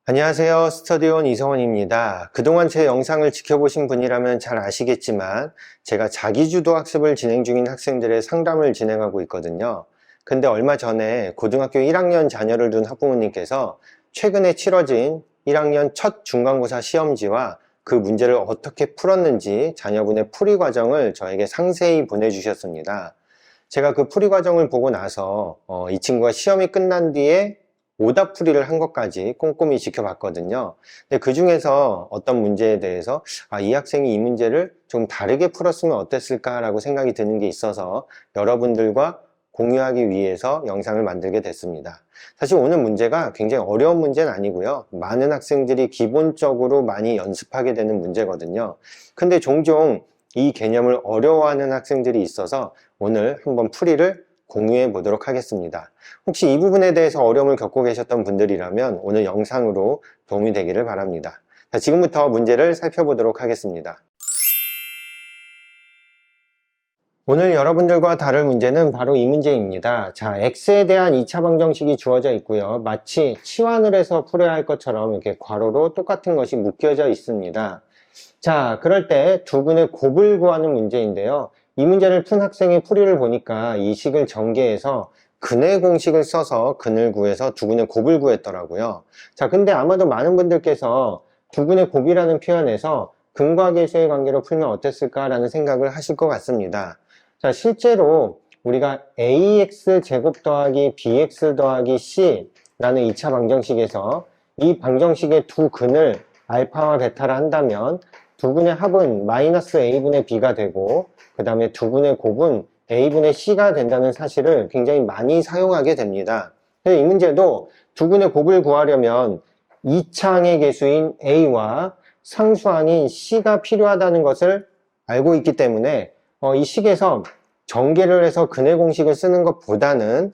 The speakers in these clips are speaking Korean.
안녕하세요. 스터디온 이성원입니다. 그동안 제 영상을 지켜보신 분이라면 잘 아시겠지만 제가 자기주도 학습을 진행 중인 학생들의 상담을 진행하고 있거든요. 근데 얼마 전에 고등학교 1학년 자녀를 둔 학부모님께서 최근에 치러진 1학년 첫 중간고사 시험지와 그 문제를 어떻게 풀었는지 자녀분의 풀이 과정을 저에게 상세히 보내주셨습니다. 제가 그 풀이 과정을 보고 나서 이 친구가 시험이 끝난 뒤에 오답풀이를 한 것까지 꼼꼼히 지켜봤거든요. 근데 그 중에서 어떤 문제에 대해서 이 학생이 이 문제를 좀 다르게 풀었으면 어땠을까라고 생각이 드는 게 있어서 여러분들과 공유하기 위해서 영상을 만들게 됐습니다. 사실 오늘 문제가 굉장히 어려운 문제는 아니고요. 많은 학생들이 기본적으로 많이 연습하게 되는 문제거든요. 근데 종종 이 개념을 어려워하는 학생들이 있어서 오늘 한번 풀이를 공유해 보도록 하겠습니다. 혹시 이 부분에 대해서 어려움을 겪고 계셨던 분들이라면 오늘 영상으로 도움이 되기를 바랍니다. 자, 지금부터 문제를 살펴보도록 하겠습니다. 오늘 여러분들과 다룰 문제는 바로 이 문제입니다. 자, x에 대한 2차 방정식이 주어져 있고요. 마치 치환을 해서 풀어야 할 것처럼 이렇게 괄호로 똑같은 것이 묶여져 있습니다. 자, 그럴 때 두근의 곱을 구하는 문제인데요. 이 문제를 푼 학생의 풀이를 보니까 이 식을 전개해서 근의 공식을 써서 근을 구해서 두근의 곱을 구했더라고요. 자, 근데 아마도 많은 분들께서 두근의 곱이라는 표현에서 근과 계수의 관계로 풀면 어땠을까라는 생각을 하실 것 같습니다. 자, 실제로 우리가 ax 제곱 더하기 bx 더하기 c라는 2차 방정식에서 이 방정식의 두 근을 알파와 베타를 한다면 두근의 합은 마이너스 a분의 b가 되고 그 다음에 두근의 곱은 a분의 c가 된다는 사실을 굉장히 많이 사용하게 됩니다. 그래서 이 문제도 두근의 곱을 구하려면 2차항의 개수인 a와 상수항인 c가 필요하다는 것을 알고 있기 때문에 이 식에서 전개를 해서 근의 공식을 쓰는 것보다는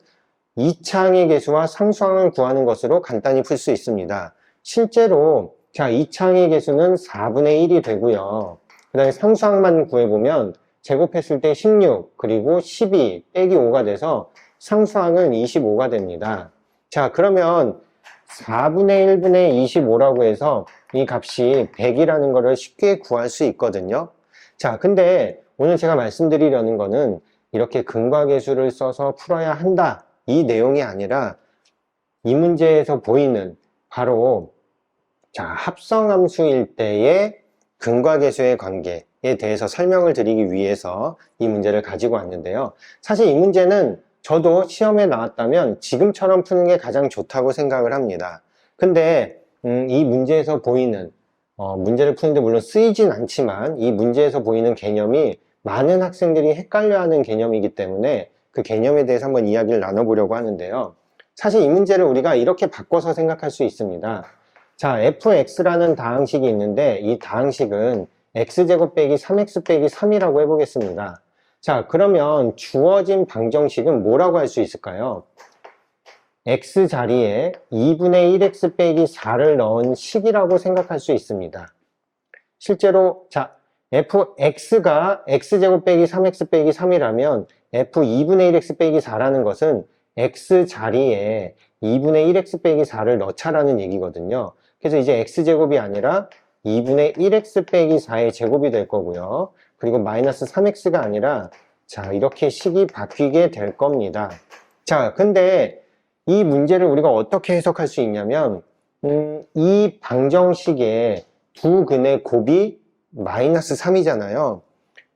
2차항의 개수와 상수항을 구하는 것으로 간단히 풀 수 있습니다. 실제로 자, 2차항의 개수는 4분의 1이 되고요. 그 다음에 상수항만 구해보면 제곱했을 때 16 그리고 12 빼기 5가 돼서 상수항은 25가 됩니다. 자, 그러면 4분의 1분의 25라고 해서 이 값이 100이라는 것을 쉽게 구할 수 있거든요. 자, 근데 오늘 제가 말씀드리려는 거는 이렇게 근과 계수를 써서 풀어야 한다 이 내용이 아니라 이 문제에서 보이는 바로 자, 합성함수일 때의 근과 계수의 관계에 대해서 설명을 드리기 위해서 이 문제를 가지고 왔는데요. 사실 이 문제는 저도 시험에 나왔다면 지금처럼 푸는 게 가장 좋다고 생각을 합니다. 근데 이 문제에서 보이는 문제를 푸는데 물론 쓰이진 않지만 이 문제에서 보이는 개념이 많은 학생들이 헷갈려하는 개념이기 때문에 그 개념에 대해서 한번 이야기를 나눠보려고 하는데요. 사실 이 문제를 우리가 이렇게 바꿔서 생각할 수 있습니다. 자, fx라는 다항식이 있는데 이 다항식은 x제곱 빼기 3x 빼기 3이라고 해보겠습니다. 자, 그러면 주어진 방정식은 뭐라고 할 수 있을까요? x 자리에 2분의 1x 빼기 4를 넣은 식이라고 생각할 수 있습니다. 실제로 자, fx가 x제곱 빼기 3x 빼기 3이라면 f 2분의 1x 빼기 4라는 것은 x 자리에 2분의 1x 빼기 4를 넣자라는 얘기거든요. 그래서 이제 x제곱이 아니라 2분의 1x 빼기 4의 제곱이 될 거고요. 그리고 마이너스 3x가 아니라 자, 이렇게 식이 바뀌게 될 겁니다. 자, 근데 이 문제를 우리가 어떻게 해석할 수 있냐면 이 방정식의 두 근의 곱이 마이너스 3이잖아요.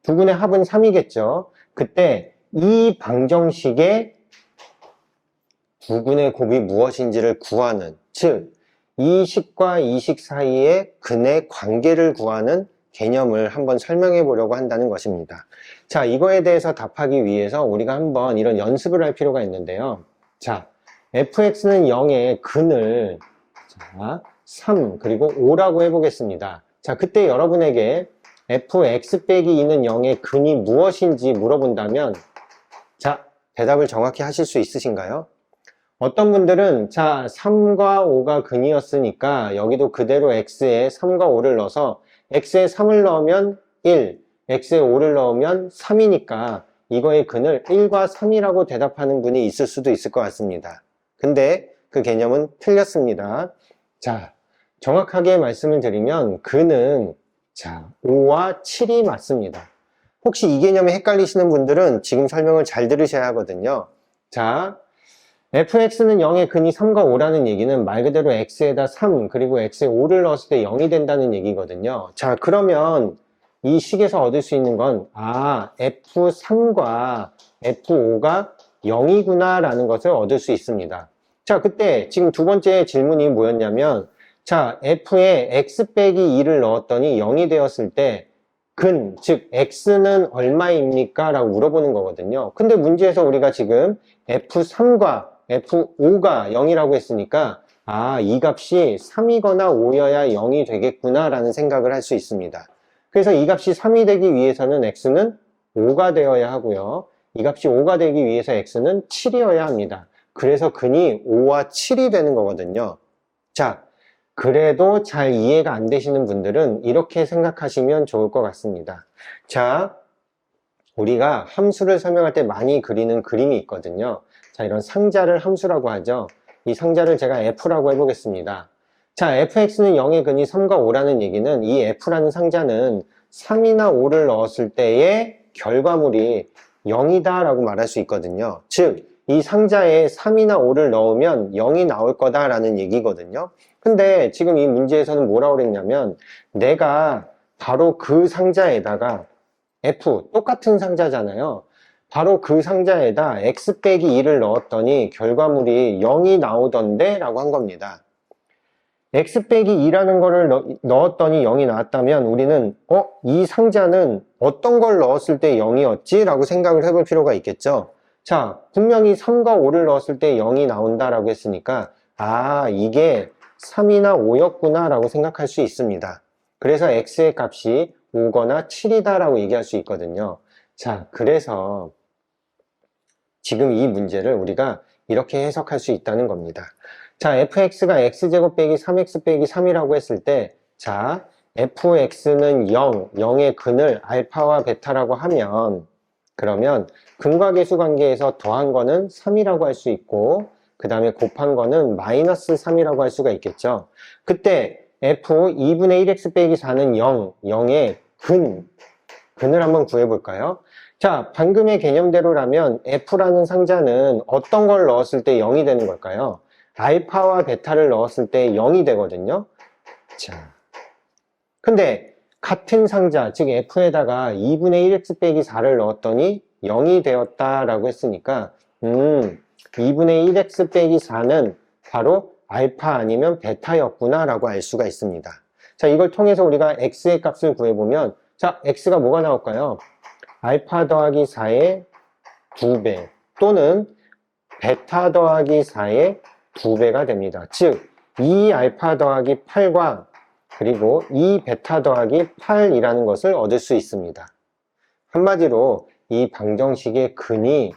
두 근의 합은 3이겠죠. 그때 이 방정식의 두 근의 곱이 무엇인지를 구하는, 즉 이 식과 이 식 사이의 근의 관계를 구하는 개념을 한번 설명해 보려고 한다는 것입니다. 자, 이거에 대해서 답하기 위해서 우리가 한번 이런 연습을 할 필요가 있는데요. 자, fx는 0의 근을 자, 3 그리고 5라고 해보겠습니다. 자, 그때 여러분에게 fx 빼기 2는 0의 근이 무엇인지 물어본다면 자, 대답을 정확히 하실 수 있으신가요? 어떤 분들은 자, 3과 5가 근이었으니까 여기도 그대로 x에 3과 5를 넣어서 x에 3을 넣으면 1, x에 5를 넣으면 3이니까 이거의 근을 1과 3이라고 대답하는 분이 있을 수도 있을 것 같습니다. 근데 그 개념은 틀렸습니다. 자, 정확하게 말씀을 드리면 근은 자 5와 7이 맞습니다. 혹시 이 개념에 헷갈리시는 분들은 지금 설명을 잘 들으셔야 하거든요. 자, fx는 0의 근이 3과 5라는 얘기는 말 그대로 x에다 3 그리고 x에 5를 넣었을 때 0이 된다는 얘기거든요. 자, 그러면 이 식에서 얻을 수 있는 건 f3과 f5가 0이구나 라는 것을 얻을 수 있습니다. 자, 그때 지금 두 번째 질문이 뭐였냐면 자, f에 x 빼기 2를 넣었더니 0이 되었을 때 근, 즉 x는 얼마입니까? 라고 물어보는 거거든요. 근데 문제에서 우리가 지금 f3과 f5가 0이라고 했으니까 이 값이 3이거나 5여야 0이 되겠구나 라는 생각을 할 수 있습니다. 그래서 이 값이 3이 되기 위해서는 x는 5가 되어야 하고요. 이 값이 5가 되기 위해서 x는 7이어야 합니다. 그래서 근이 5와 7이 되는 거거든요. 자, 그래도 잘 이해가 안 되시는 분들은 이렇게 생각하시면 좋을 것 같습니다. 자, 우리가 함수를 설명할 때 많이 그리는 그림이 있거든요. 자, 이런 상자를 함수라고 하죠. 이 상자를 제가 f라고 해보겠습니다. 자, fx는 0의 근이 3과 5라는 얘기는 이 f라는 상자는 3이나 5를 넣었을 때의 결과물이 0이다 라고 말할 수 있거든요. 즉, 이 상자에 3이나 5를 넣으면 0이 나올 거다라는 얘기거든요. 근데 지금 이 문제에서는 뭐라고 그랬냐면 내가 바로 그 상자에다가 F, 똑같은 상자잖아요. 바로 그 상자에다 X 빼기 2를 넣었더니 결과물이 0이 나오던데 라고 한 겁니다. X 빼기 2라는 거를 넣었더니 0이 나왔다면 우리는 이 상자는 어떤 걸 넣었을 때 0이었지? 라고 생각을 해볼 필요가 있겠죠. 자, 분명히 3과 5를 넣었을 때 0이 나온다 라고 했으니까 이게 3이나 5였구나 라고 생각할 수 있습니다. 그래서 X의 값이 5거나 7이다 라고 얘기할 수 있거든요. 자, 그래서 지금 이 문제를 우리가 이렇게 해석할 수 있다는 겁니다. 자, fx가 x제곱 빼기 3x 빼기 3이라고 했을 때 자, fx는 0, 0의 근을 알파와 베타라고 하면 그러면 근과 계수 관계에서 더한 거는 3이라고 할 수 있고 그 다음에 곱한 거는 마이너스 3이라고 할 수가 있겠죠. 그때 f 2분의 1x 빼기 4는 0, 0의 근을 한번 구해볼까요? 자, 방금의 개념대로라면 f라는 상자는 어떤 걸 넣었을 때 0이 되는 걸까요? 알파와 베타를 넣었을 때 0이 되거든요. 자, 근데 같은 상자, 즉 f에다가 2분의 1x 빼기 4를 넣었더니 0이 되었다라고 했으니까 2분의 1x 빼기 4는 바로 알파 아니면 베타였구나 라고 알 수가 있습니다. 자, 이걸 통해서 우리가 x의 값을 구해보면 자, x가 뭐가 나올까요? 알파 더하기 4의 2배 또는 베타 더하기 4의 2배가 됩니다. 즉, 2알파 더하기 8과 그리고 2베타 더하기 8이라는 것을 얻을 수 있습니다. 한마디로 이 방정식의 근이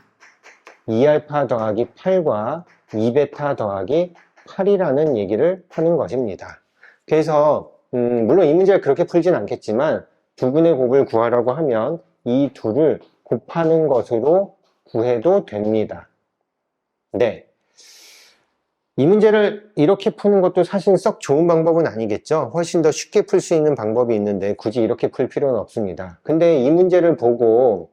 2알파 더하기 8과 2베타 더하기 8이라는 얘기를 하는 것입니다. 그래서 물론 이 문제를 그렇게 풀진 않겠지만 두 분의 곱을 구하라고 하면 이 둘을 곱하는 것으로 구해도 됩니다. 네. 이 문제를 이렇게 푸는 것도 사실 썩 좋은 방법은 아니겠죠. 훨씬 더 쉽게 풀 수 있는 방법이 있는데 굳이 이렇게 풀 필요는 없습니다. 근데 이 문제를 보고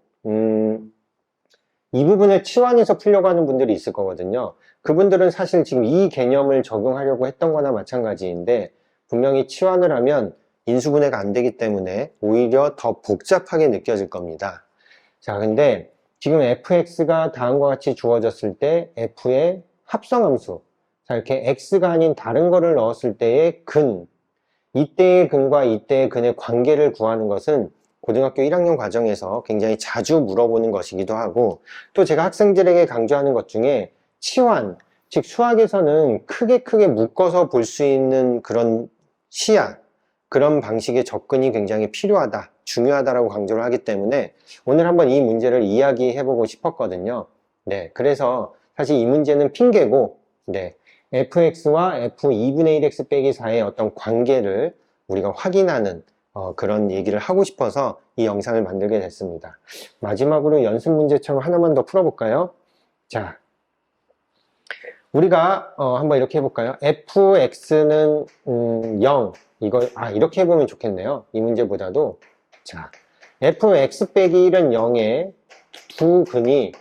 이 부분을 치환해서 풀려고 하는 분들이 있을 거거든요. 그분들은 사실 지금 이 개념을 적용하려고 했던 거나 마찬가지인데 분명히 치환을 하면 인수분해가 안 되기 때문에 오히려 더 복잡하게 느껴질 겁니다. 자, 근데 지금 fx가 다음과 같이 주어졌을 때 f의 합성함수, 자, 이렇게 x가 아닌 다른 거를 넣었을 때의 근, 이때의 근과 이때의 근의 관계를 구하는 것은 고등학교 1학년 과정에서 굉장히 자주 물어보는 것이기도 하고 또 제가 학생들에게 강조하는 것 중에 치환, 즉 수학에서는 크게 묶어서 볼 수 있는 그런 시야, 그런 방식의 접근이 굉장히 필요하다, 중요하다라고 강조를 하기 때문에 오늘 한번 이 문제를 이야기해보고 싶었거든요. 네, 그래서 사실 이 문제는 핑계고 네, fx와 f2분의 1x 빼기 4의 어떤 관계를 우리가 확인하는 그런 얘기를 하고 싶어서 이 영상을 만들게 됐습니다. 마지막으로 연습 문제처럼 하나만 더 풀어볼까요? 자, 우리가 한번 이렇게 해볼까요? fx는 0 이걸 이렇게 해보면 좋겠네요. 이 문제보다도 자 fx 빼기 1은 0의 두 근이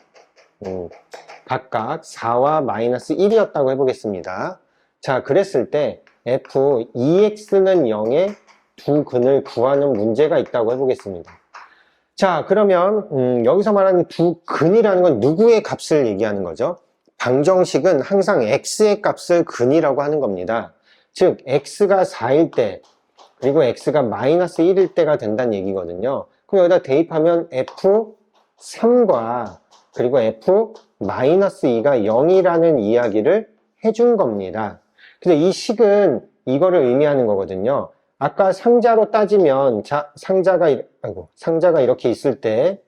각각 4와 마이너스 1이었다고 해보겠습니다. 자 그랬을 때 f2x는 0의 두 근을 구하는 문제가 있다고 해보겠습니다. 자 그러면 여기서 말하는 두 근이라는 건 누구의 값을 얘기하는 거죠? 방정식은 항상 x의 값을 근이라고 하는 겁니다. 즉 x가 4일 때 그리고 x가 마이너스 1일 때가 된다는 얘기거든요. 그럼 여기다 대입하면 f3과 그리고 f-2가 0이라는 이야기를 해준 겁니다. 근데 이 식은 이거를 의미하는 거거든요. 아까 상자로 따지면 상자가 이렇게 있을 때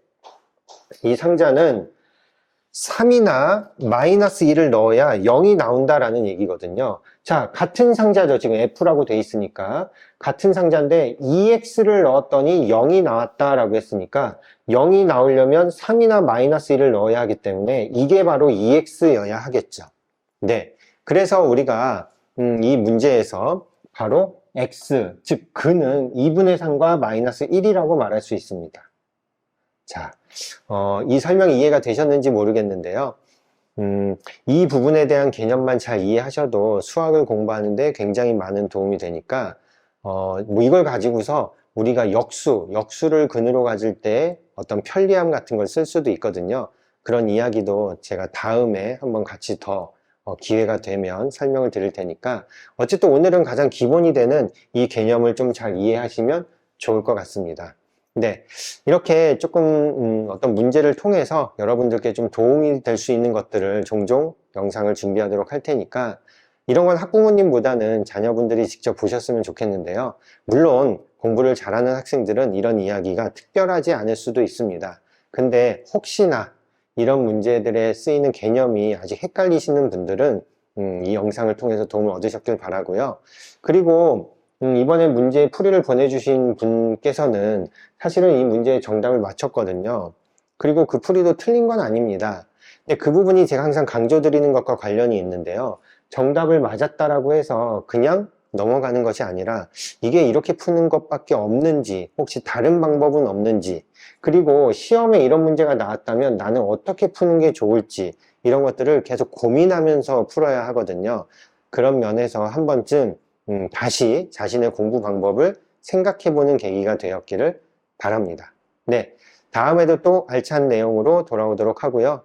이 상자는 3이나 마이너스 1을 넣어야 0이 나온다라는 얘기거든요. 자, 같은 상자죠. 지금 F라고 돼 있으니까. 같은 상자인데 2X를 넣었더니 0이 나왔다라고 했으니까 0이 나오려면 3이나 마이너스 1을 넣어야 하기 때문에 이게 바로 2X여야 하겠죠. 네. 그래서 우리가 이 문제에서 바로 X, 즉 근은 2분의 3과 마이너스 1이라고 말할 수 있습니다. 자, 이 설명이 이해가 되셨는지 모르겠는데요. 이 부분에 대한 개념만 잘 이해하셔도 수학을 공부하는데 굉장히 많은 도움이 되니까, 뭐 이걸 가지고서 우리가 역수를 근으로 가질 때 어떤 편리함 같은 걸 쓸 수도 있거든요. 그런 이야기도 제가 다음에 한번 같이 더 기회가 되면 설명을 드릴 테니까, 어쨌든 오늘은 가장 기본이 되는 이 개념을 좀 잘 이해하시면 좋을 것 같습니다. 네, 이렇게 조금 어떤 문제를 통해서 여러분들께 좀 도움이 될 수 있는 것들을 종종 영상을 준비하도록 할 테니까 이런 건 학부모님보다는 자녀분들이 직접 보셨으면 좋겠는데요. 물론 공부를 잘하는 학생들은 이런 이야기가 특별하지 않을 수도 있습니다. 근데 혹시나 이런 문제들에 쓰이는 개념이 아직 헷갈리시는 분들은 이 영상을 통해서 도움을 얻으셨길 바라고요. 그리고 이번에 문제 풀이를 보내주신 분께서는 사실은 이 문제의 정답을 맞췄거든요. 그리고 그 풀이도 틀린 건 아닙니다. 근데 그 부분이 제가 항상 강조드리는 것과 관련이 있는데요. 정답을 맞았다라고 해서 그냥 넘어가는 것이 아니라 이게 이렇게 푸는 것밖에 없는지, 혹시 다른 방법은 없는지, 그리고 시험에 이런 문제가 나왔다면 나는 어떻게 푸는 게 좋을지 이런 것들을 계속 고민하면서 풀어야 하거든요. 그런 면에서 한 번쯤 다시 자신의 공부 방법을 생각해보는 계기가 되었기를 바랍니다. 네, 다음에도 또 알찬 내용으로 돌아오도록 하고요.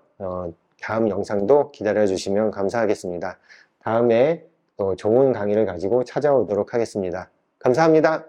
다음 영상도 기다려주시면 감사하겠습니다. 다음에 또 좋은 강의를 가지고 찾아오도록 하겠습니다. 감사합니다.